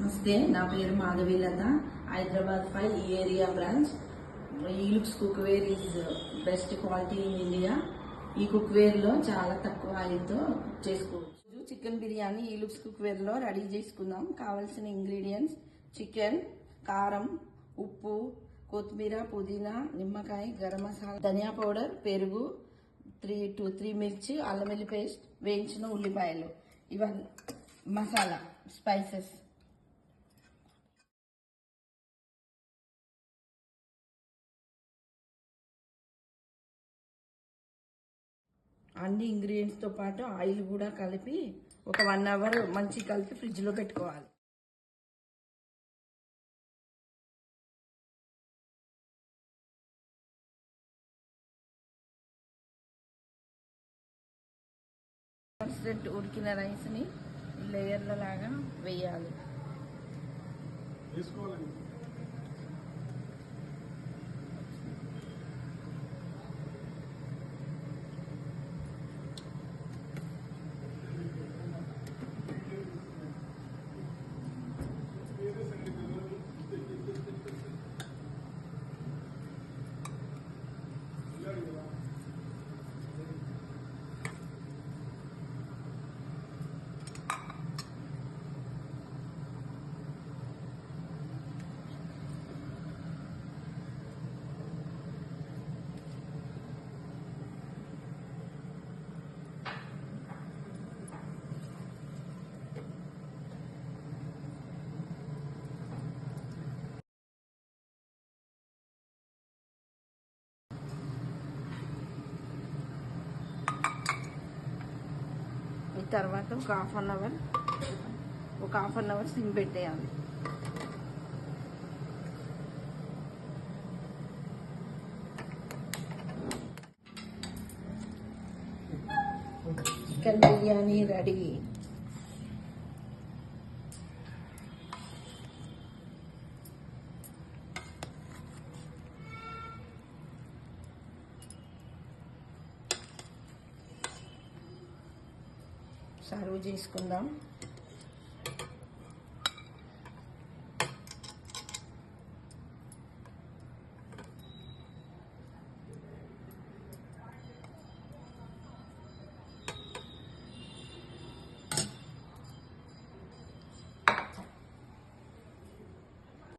నమస్తే, నా పేరు మాధవీలత. హైదరాబాద్ 5 ఈ ఏరియా బ్రాంచ్. ఈ looks cookware is best quality in India. ఈ కుక్వేర్లో చాలా తక్కువ ఆయిల్తో చేసుకోవచ్చు. చికెన్ బిర్యానీ ఈ లుక్స్ కుక్వేర్లో రెడీ చేసుకుందాం. కావాల్సిన ఇంగ్రీడియంట్స్: చికెన్, కారం, ఉప్పు, కొత్తిమీర, పుదీనా, నిమ్మకాయ, గరం మసాలా, ధనియా పౌడర్, పెరుగు, 3 మిర్చి, అల్లం వెల్లుల్లి పేస్ట్, వేయించిన ఉల్లిపాయలు, ఇవన్నీ మసాలా స్పైసెస్. అన్ని ఇంగ్రీడియంట్స్తో పాటు ఆయిల్ కూడా కలిపి ఒక 1 అవర్ మంచి కలిపి ఫ్రిడ్జ్లో పెట్టుకోవాలి. ఉడికిన రైస్ని లేయర్ల లాగా వేయాలి. ఈ తర్వాత ఒక హాఫ్ అన్ అవర్ సిమ్ పెట్టేయాలి. Chicken biryani ready. సర్వ్ చేసుకుందాం.